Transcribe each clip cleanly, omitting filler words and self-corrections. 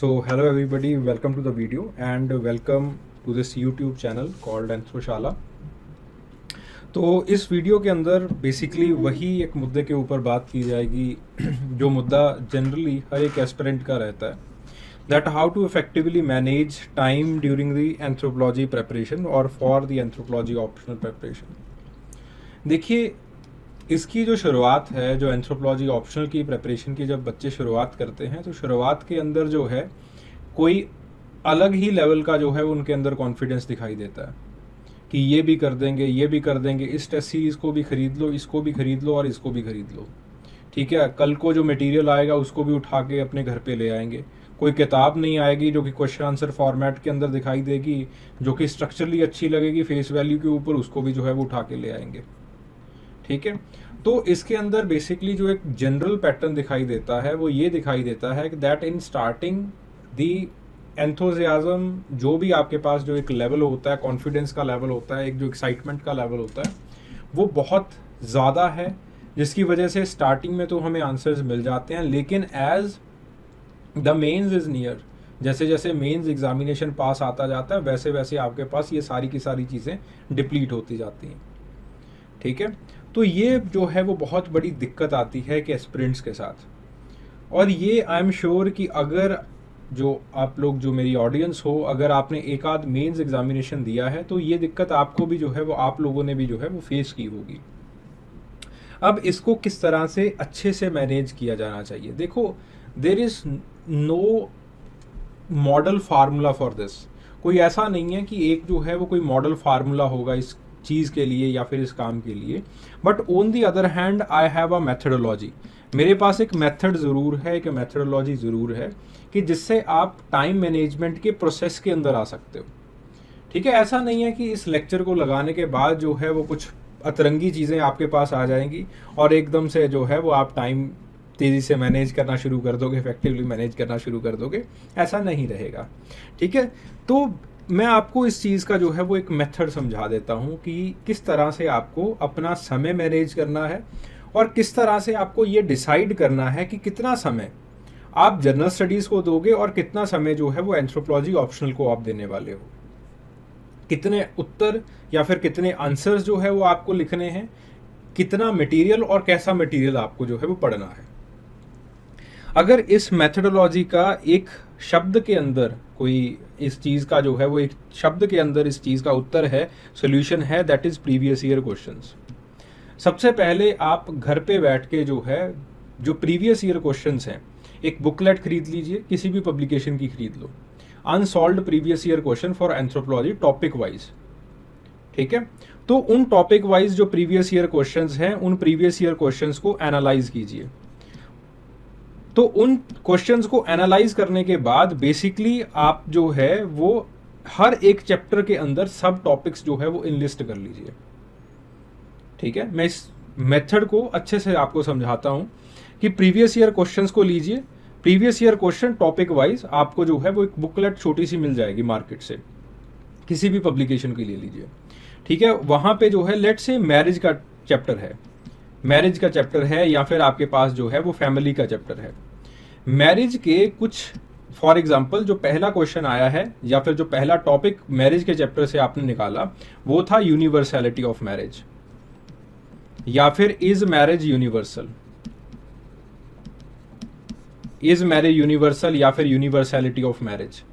So hello everybody, welcome to the video and welcome to this YouTube channel called Anthroशाला। तो इस video के अंदर basically वही एक मुद्दे के ऊपर बात की जाएगी जो मुद्दा जनरली हर एक एस्पिरेंट का रहता है, that how to effectively manage time during the anthropology preparation और for the anthropology optional preparation. देखिए, इसकी जो शुरुआत है, जो एंथ्रोपोलॉजी ऑप्शनल की प्रेपरेशन की जब बच्चे शुरुआत करते हैं तो शुरुआत के अंदर जो है कोई अलग ही लेवल का जो है उनके अंदर कॉन्फिडेंस दिखाई देता है कि ये भी कर देंगे, ये भी कर देंगे, इस टेस्ट सीरीज़ को भी ख़रीद लो, इसको भी ख़रीद लो और इसको भी ख़रीद लो। ठीक है, कल को जो मटेरियल आएगा उसको भी उठा के अपने घर पे ले आएंगे। कोई किताब नहीं आएगी जो कि क्वेश्चन आंसर फॉर्मेट के अंदर दिखाई देगी, जो कि स्ट्रक्चरली अच्छी लगेगी फेस वैल्यू के ऊपर, उसको भी जो है वो उठा के ले आएंगे। ठीक है, तो इसके अंदर बेसिकली जो एक जनरल पैटर्न दिखाई देता है वो ये दिखाई देता है कि that in starting the enthusiasm, जो भी आपके पास जो एक लेवल होता है, कॉन्फिडेंस का लेवल होता है, एक जो एक्साइटमेंट का लेवल होता है, वो बहुत ज़्यादा है, जिसकी वजह से स्टार्टिंग में तो हमें आंसर्स मिल जाते हैं, लेकिन as the mains is near, जैसे जैसे मेंस एग्जामिनेशन पास आता जाता है वैसे वैसे आपके पास ये सारी की सारी चीज़ें डिप्लीट होती जाती हैं। ठीक है, तो ये जो है वो बहुत बड़ी दिक्कत आती है कि एस्पिरेंट्स के साथ, और ये आई एम श्योर कि अगर जो आप लोग, जो मेरी ऑडियंस हो, अगर आपने एक आध मेंस एग्जामिनेशन दिया है तो ये दिक्कत आपको भी जो है वो, आप लोगों ने भी जो है वो फेस की होगी। अब इसको किस तरह से अच्छे से मैनेज किया जाना चाहिए? देखो, there is no model formula for this. कोई ऐसा नहीं है कि एक जो है वो कोई मॉडल फार्मूला होगा इस चीज़ के लिए या फिर इस काम के लिए, but on the other hand I have a methodology. मेरे पास एक मेथड ज़रूर है, एक मेथडोलॉजी ज़रूर है कि जिससे आप टाइम मैनेजमेंट के प्रोसेस के अंदर आ सकते हो। ठीक है, ऐसा नहीं है कि इस लेक्चर को लगाने के बाद जो है वो कुछ अतरंगी चीज़ें आपके पास आ जाएंगी और एकदम से जो है वो आप टाइम तेज़ी से मैनेज करना शुरू कर दोगे, इफेक्टिवली मैनेज करना शुरू कर दोगे। ऐसा नहीं रहेगा। ठीक है, तो मैं आपको इस चीज़ का जो है वो एक मेथड समझा देता हूँ कि किस तरह से आपको अपना समय मैनेज करना है और किस तरह से आपको ये डिसाइड करना है कि कितना समय आप जनरल स्टडीज़ को दोगे और कितना समय जो है वो एंथ्रोपोलॉजी ऑप्शनल को आप देने वाले हो। कितने उत्तर या फिर कितने आंसर्स जो है वो आपको लिखने हैं, कितना मटेरियल और कैसा मटेरियल आपको जो है वो पढ़ना है। अगर इस मेथडोलॉजी का एक शब्द के अंदर कोई इस चीज़ का जो है वो एक शब्द के अंदर इस चीज़ का उत्तर है, सोल्यूशन है, that is previous year questions. सबसे पहले आप घर पे बैठ के जो है, जो प्रीवियस ईयर क्वेश्चंस हैं, एक बुकलेट खरीद लीजिए, किसी भी पब्लिकेशन की खरीद लो, unsolved previous year question for anthropology topic wise. ठीक है, तो उन टॉपिक वाइज जो प्रीवियस ईयर क्वेश्चंस हैं, उन प्रीवियस ईयर क्वेश्चंस को एनालाइज कीजिए। तो उन क्वेश्चंस को एनालाइज करने के बाद बेसिकली आप जो है वो हर एक चैप्टर के अंदर सब टॉपिक्स जो है वो इनलिस्ट कर लीजिए। ठीक है, मैं इस मेथड को अच्छे से आपको समझाता हूं कि प्रीवियस ईयर क्वेश्चंस को लीजिए, previous year question topic wise आपको जो है वो एक बुकलेट छोटी सी मिल जाएगी मार्केट से, किसी भी पब्लिकेशन की ले लीजिए। ठीक है, वहां पे जो है लेट से मैरिज का चैप्टर है, मैरिज का चैप्टर है, या फिर आपके पास जो है वो फैमिली का चैप्टर है। मैरिज के कुछ, फॉर एग्जांपल, जो पहला क्वेश्चन आया है या फिर जो पहला टॉपिक मैरिज के चैप्टर से आपने निकाला वो था यूनिवर्सैलिटी ऑफ मैरिज, या फिर is marriage universal, is marriage universal, या फिर यूनिवर्सैलिटी ऑफ मैरिज।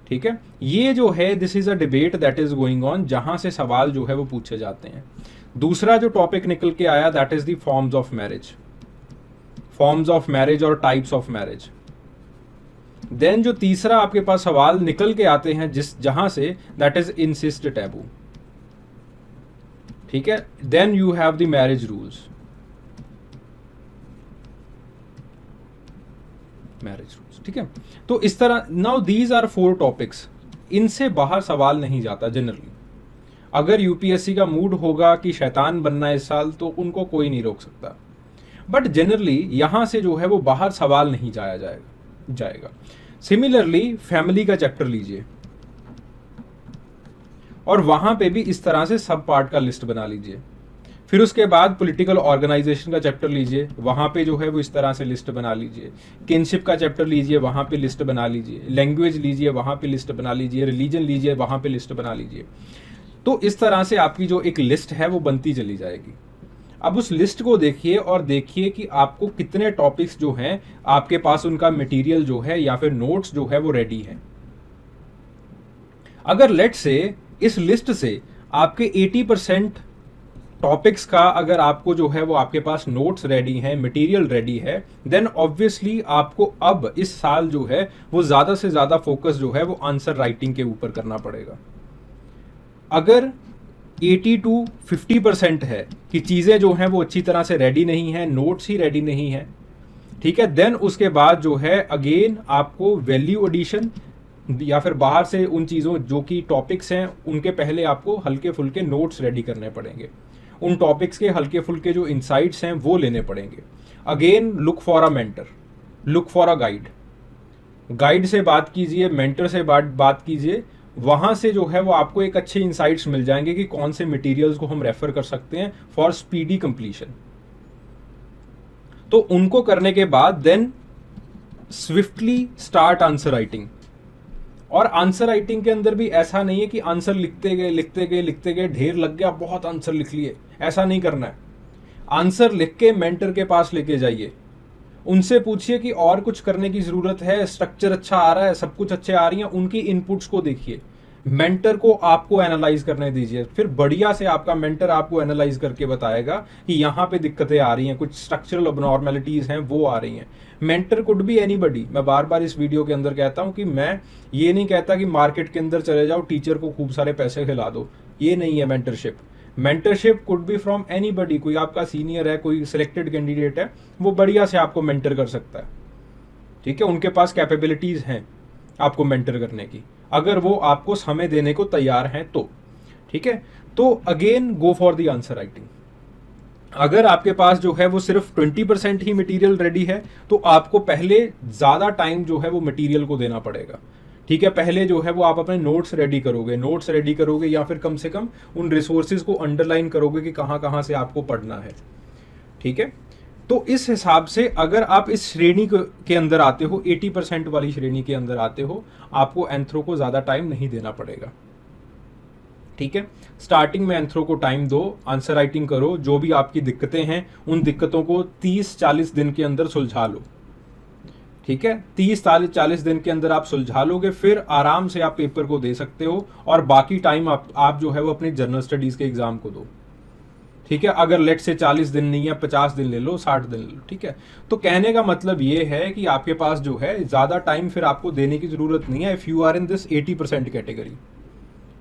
ठीक है, ये जो है this is a debate that is going on, जहां से सवाल जो है वो पूछे जाते हैं। दूसरा जो टॉपिक निकल के आया that is the forms of marriage, forms of marriage और टाइप्स ऑफ मैरिज। देन जो तीसरा आपके पास सवाल निकल के आते हैं जहां say that is insist taboo. ठीक है, then you have the marriage rules, marriage rules. ठीक है, तो इस तरह नाउ दीज आर 4 टॉपिक्स, इनसे बाहर सवाल नहीं जाता जनरली। अगर यूपीएससी का मूड होगा कि शैतान बनना इस साल तो उनको कोई नहीं रोक सकता, बट जनरली यहां से जो है वो बाहर सवाल नहीं जाएगा। सिमिलरली फैमिली का चैप्टर लीजिए और वहां पे भी इस तरह से सब पार्ट का लिस्ट बना लीजिए। फिर उसके बाद पॉलिटिकल ऑर्गेनाइजेशन का चैप्टर लीजिए, वहाँ पे जो है वो इस तरह से लिस्ट बना लीजिए। किनशिप का चैप्टर लीजिए, वहाँ पे लिस्ट बना लीजिए। लैंग्वेज लीजिए, वहाँ पे लिस्ट बना लीजिए। रिलीजन लीजिए, वहाँ पे लिस्ट बना लीजिए। तो इस तरह से आपकी जो एक लिस्ट है वो बनती चली जाएगी। अब उस लिस्ट को देखिए और देखिए कि आपको कितने टॉपिक्स जो हैं आपके पास उनका मटेरियल जो है या फिर नोट्स जो है वो रेडी है। अगर लेट से इस लिस्ट से आपके 80% टॉपिक्स का अगर आपको जो है वो आपके पास नोट्स रेडी हैं, मटेरियल रेडी है, देन ऑब्वियसली आपको अब इस साल जो है वो ज़्यादा से ज़्यादा फोकस जो है वो आंसर राइटिंग के ऊपर करना पड़ेगा। अगर 80 to 50% है कि चीज़ें जो हैं वो अच्छी तरह से रेडी नहीं है, नोट्स ही रेडी नहीं है, ठीक है, देन उसके बाद जो है अगेन आपको वैल्यू एडिशन या फिर बाहर से उन चीज़ों जो कि टॉपिक्स हैं उनके पहले आपको हल्के फुल्के नोट्स रेडी करने पड़ेंगे। उन टॉपिक्स के हल्के फुल्के जो इंसाइट्स हैं वो लेने पड़ेंगे। Again look for a mentor, look for a guide. Guide से बात कीजिए, मेंटर से बात कीजिए, वहाँ से जो है वो आपको एक अच्छे इंसाइट्स मिल जाएंगे कि कौन से मटेरियल्स को हम रेफर कर सकते हैं फॉर स्पीडी कंप्लीशन। तो उनको करने के बाद then swiftly start answer writing. और आंसर राइटिंग के अंदर भी ऐसा नहीं है कि आंसर लिखते गए लिखते गए लिखते गए, ढेर लग गया, बहुत आंसर लिख लिए, ऐसा नहीं करना है। आंसर लिख के मेंटर के पास लेके जाइए, उनसे पूछिए कि और कुछ करने की जरूरत है, स्ट्रक्चर अच्छा आ रहा है, सब कुछ अच्छे आ रही हैं, उनकी इनपुट्स को देखिए। मेंटर को आपको एनालाइज करने दीजिए, फिर बढ़िया से आपका मेंटर आपको एनालाइज करके बताएगा कि यहाँ पे दिक्कतें आ रही हैं, कुछ स्ट्रक्चरल अबनॉर्मेलिटीज हैं वो आ रही हैं। Mentor could be anybody. मैं बार बार इस वीडियो के अंदर कहता हूँ कि मैं ये नहीं कहता कि मार्केट के अंदर चले जाओ, टीचर को खूब सारे पैसे खिला दो, ये नहीं है mentorship. Mentorship could be from anybody. कोई आपका सीनियर है, कोई सिलेक्टेड कैंडिडेट है, वो बढ़िया से आपको मेंटर कर सकता है, ठीक है, उनके पास कैपेबिलिटीज हैं आपको मेंटर करने की, अगर वो आपको समय देने को तैयार हैं तो, ठीक है। तो again go for the answer writing. अगर आपके पास जो है वो सिर्फ 20% ही मटेरियल रेडी है तो आपको पहले ज़्यादा टाइम जो है वो मटेरियल को देना पड़ेगा, ठीक है। पहले जो है वो आप अपने नोट्स रेडी करोगे या फिर कम से कम उन रिसोर्सेज को अंडरलाइन करोगे कि कहाँ कहाँ से आपको पढ़ना है, ठीक है। तो इस हिसाब से अगर आप इस श्रेणी के अंदर आते हो, 80% वाली श्रेणी के अंदर आते हो, आपको एंथ्रो को ज़्यादा टाइम नहीं देना पड़ेगा, ठीक है। स्टार्टिंग में एंथ्रो को टाइम दो, आंसर राइटिंग करो, जो भी आपकी दिक्कतें हैं उन दिक्कतों को 30-40 दिन के अंदर सुलझा लो, ठीक है। 30-40 दिन के अंदर आप सुलझा लोगे, फिर आराम से आप पेपर को दे सकते हो और बाकी टाइम आप जो है वो अपनी जनरल स्टडीज के एग्जाम को दो, ठीक है। अगर लेट से 40 दिन नहीं है, 50 दिन ले लो, 60 दिन ले लो, ठीक है। तो कहने का मतलब ये है कि आपके पास जो है ज़्यादा टाइम फिर आपको देने की ज़रूरत नहीं है। If you are in this 80% category,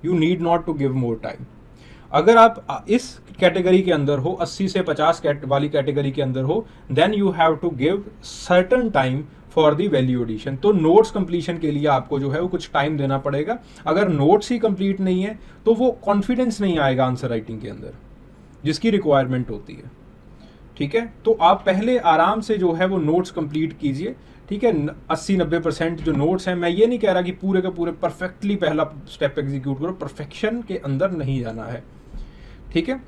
you need not to give more time. अगर आप इस कैटेगरी के अंदर हो, 80 से 50 वाली कैटेगरी के अंदर हो, then you have to give certain time for the value addition. तो नोट्स कंप्लीशन के लिए आपको जो है वो कुछ टाइम देना पड़ेगा। अगर नोट्स ही कंप्लीट नहीं है तो वो कॉन्फिडेंस नहीं आएगा आंसर राइटिंग के अंदर जिसकी रिक्वायरमेंट होती है, ठीक है। तो आप पहले आराम से जो है वो नोट्स कंप्लीट कीजिए, ठीक है। 80-90% जो नोट्स हैं, मैं ये नहीं कह रहा कि पूरे के पूरे परफेक्टली पहला स्टेप एग्जीक्यूट करो, परफेक्शन के अंदर नहीं जाना है, ठीक है।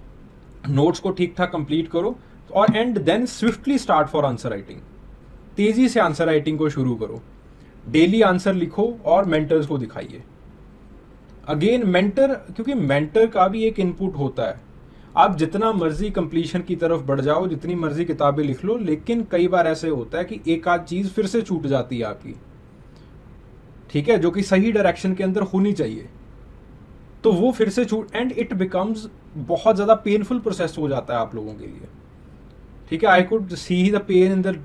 नोट्स को ठीक ठाक कंप्लीट करो और and then swiftly start for answer writing. तेजी से आंसर राइटिंग को शुरू करो, डेली आंसर लिखो और मेंटर्स को दिखाइए। अगेन मेंटर, क्योंकि मेंटर का भी एक इनपुट होता है। आप जितना मर्जी कंप्लीशन की तरफ बढ़ जाओ, जितनी मर्जी किताबें लिख लो, लेकिन कई बार ऐसे होता है कि एक आध चीज फिर से छूट जाती है आपकी, ठीक है, जो कि सही डायरेक्शन के अंदर होनी चाहिए, तो वो फिर से छूट, एंड इट बिकम्स बहुत ज्यादा पेनफुल प्रोसेस हो जाता है आप लोगों के लिए, ठीक है। I could see the pain in the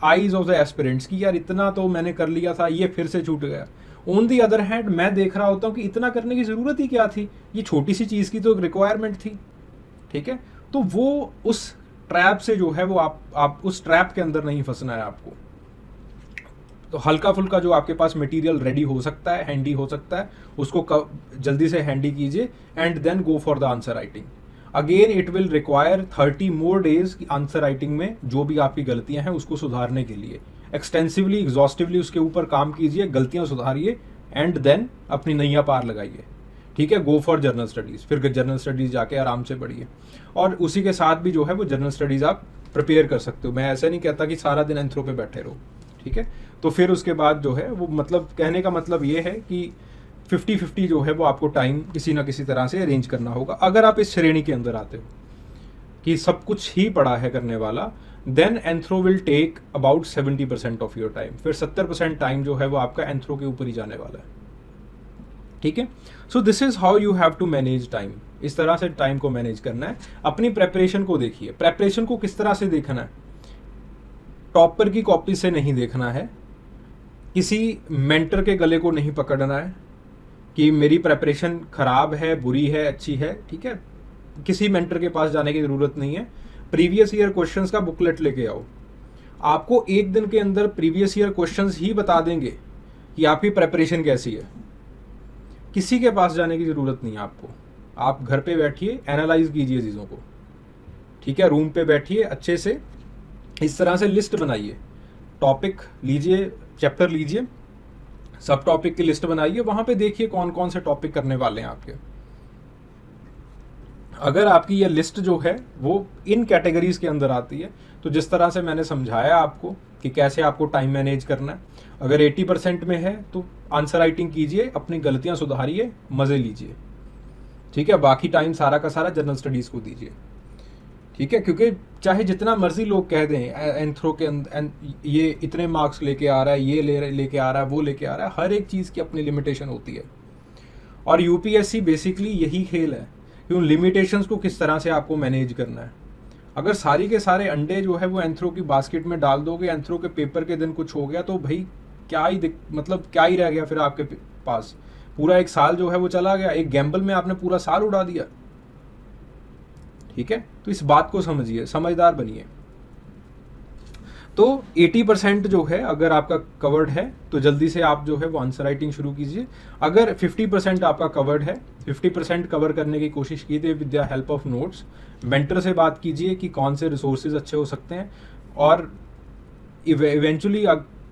eyes of the aspirants कि यार इतना तो मैंने कर लिया था, ये फिर से छूट गया। ऑन दी अदर हैंड मैं देख रहा होता हूँ कि इतना करने की जरूरत ही क्या थी, ये छोटी सी चीज की तो रिक्वायरमेंट थी, ठीक है। तो वो उस ट्रैप से जो है वो आप उस ट्रैप के अंदर नहीं फंसना है आपको। तो हल्का फुल्का जो आपके पास मटेरियल रेडी हो सकता है, हैंडी हो सकता है, उसको जल्दी से हैंडी कीजिए and then go for the answer writing. Again it will require 30 more days answer writing में जो भी आपकी गलतियां हैं उसको सुधारने के लिए। एक्सटेंसिवली, एग्जॉस्टिवली उसके ऊपर काम कीजिए, गलतियां सुधारिए एंड देन अपनी नैया पार लगाइए, ठीक है, गो फॉर जर्नल स्टडीज़, फिर जर्नल स्टडीज़ जाके आराम से पढ़िए, और उसी के साथ भी जो है वो जर्नल स्टडीज़ आप प्रिपेयर कर सकते हो। मैं ऐसा नहीं कहता कि सारा दिन एंथ्रो पे बैठे रहो, ठीक है। तो फिर उसके बाद जो है वो, मतलब कहने का मतलब ये है कि 50-50 जो है वो आपको टाइम किसी ना किसी तरह से अरेंज करना होगा। अगर आप इस श्रेणी के अंदर आते हो कि सब कुछ ही पड़ा है करने वाला, then anthro will take about 70% of your time. फिर 70% टाइम जो है वो आपका एंथ्रो के ऊपर ही जाने वाला है, ठीक है। So this is how you have to manage time. इस तरह से टाइम को मैनेज करना है। अपनी प्रेपरेशन को देखिए, प्रेपरेशन को किस तरह से देखना है, टॉपर की कॉपी से नहीं देखना है, किसी मेंटर के गले को नहीं पकड़ना है कि मेरी प्रेपरेशन खराब है, बुरी है, अच्छी है, ठीक है। किसी मेंटर के पास जाने की जरूरत नहीं है। प्रीवियस ईयर क्वेश्चंस का बुकलेट लेके आओ, आपको एक दिन के अंदर प्रीवियस ईयर क्वेश्चंस ही बता देंगे कि आपकी प्रेपरेशन कैसी है। किसी के पास जाने की जरूरत नहीं है आपको। आप घर पे बैठिए, एनालाइज कीजिए चीज़ों को, ठीक है। रूम पे बैठिए, अच्छे से इस तरह से लिस्ट बनाइए, टॉपिक लीजिए, चैप्टर लीजिए, सब टॉपिक की लिस्ट बनाइए, वहां पे देखिए कौन कौन से टॉपिक करने वाले हैं आपके। अगर आपकी ये लिस्ट जो है वो इन कैटेगरीज के अंदर आती है, तो जिस तरह से मैंने समझाया आपको कि कैसे आपको टाइम मैनेज करना है, अगर 80% में है तो आंसर राइटिंग कीजिए, अपनी गलतियां सुधारिए, मजे लीजिए, ठीक है। बाकी टाइम सारा का सारा जनरल स्टडीज को दीजिए, ठीक है। क्योंकि चाहे जितना मर्जी लोग कह दें एंथ्रो के अंदर ये इतने मार्क्स लेके आ रहा है, ये लेके आ रहा है, वो लेके आ रहा है, हर एक चीज़ की अपनी लिमिटेशन होती है। और यूपीएससी बेसिकली यही खेल है कि उन लिमिटेशंस को किस तरह से आपको मैनेज करना है। अगर सारी के सारे अंडे जो है वो एंथ्रो की बास्केट में डाल दोगे, एंथ्रो के पेपर के दिन कुछ हो गया तो भाई क्या ही मतलब क्या ही रह गया फिर आपके पास। पूरा एक साल जो है वो चला गया, एक गैम्बल में आपने पूरा साल उड़ा दिया, ठीक है। तो इस बात को समझिए, समझदार बनिए। तो 80% जो है अगर आपका कवर्ड है तो जल्दी से आप जो है वो आंसर राइटिंग शुरू कीजिए। अगर 50% आपका कवर्ड है, 50% कवर करने की कोशिश कीजिए with the help of notes. Mentor से बात कीजिए कि कौन से रिसोर्सेज अच्छे हो सकते हैं, और इवेंचुअली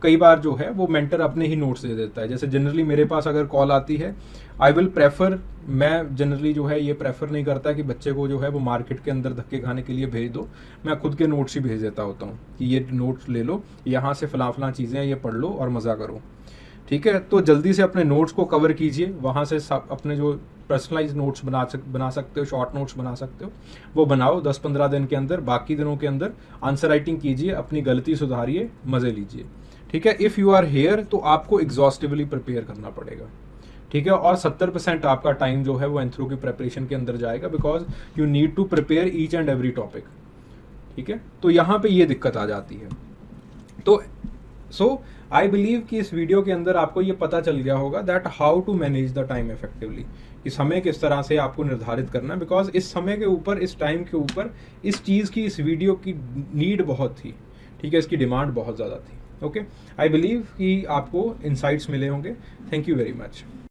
कई बार जो है वो मेंटर अपने ही नोट्स दे देता है। जैसे जनरली मेरे पास अगर कॉल आती है, आई विल प्रेफर, मैं जनरली जो है ये प्रेफर नहीं करता कि बच्चे को जो है वो मार्केट के अंदर धक्के खाने के लिए भेज दो। मैं खुद के नोट्स ही भेज देता होता हूँ कि ये नोट्स ले लो, यहाँ से फलां फलां चीज़ें ये पढ़ लो और मज़ा करो, ठीक है। तो जल्दी से अपने नोट्स को कवर कीजिए, वहाँ से अपने जो पर्सनलाइज नोट्स बना सकते हो, शॉर्ट नोट्स बना सकते हो, वो बनाओ 10-15 दिन के अंदर। बाकी दिनों के अंदर आंसर राइटिंग कीजिए, अपनी गलती सुधारिए, मज़े लीजिए, ठीक है। इफ़ यू आर हेयर तो आपको एग्जॉस्टिवली प्रिपेयर करना पड़ेगा, ठीक है। और 70% आपका टाइम जो है वो एंथ्रो की प्रिपरेशन के अंदर जाएगा, because you need to prepare each and every topic, ठीक है। तो यहाँ पे ये दिक्कत आ जाती है। तो सो आई बिलीव कि इस वीडियो के अंदर आपको ये पता चल गया होगा that how to manage the time effectively, कि समय किस तरह से आपको निर्धारित करना है। बिकॉज इस समय के ऊपर, इस टाइम के ऊपर, इस चीज़ की, इस वीडियो की नीड बहुत थी, ठीक है। इसकी डिमांड बहुत ज़्यादा थी। ओके, आई बिलीव कि आपको इनसाइट्स मिले होंगे। Thank you very much.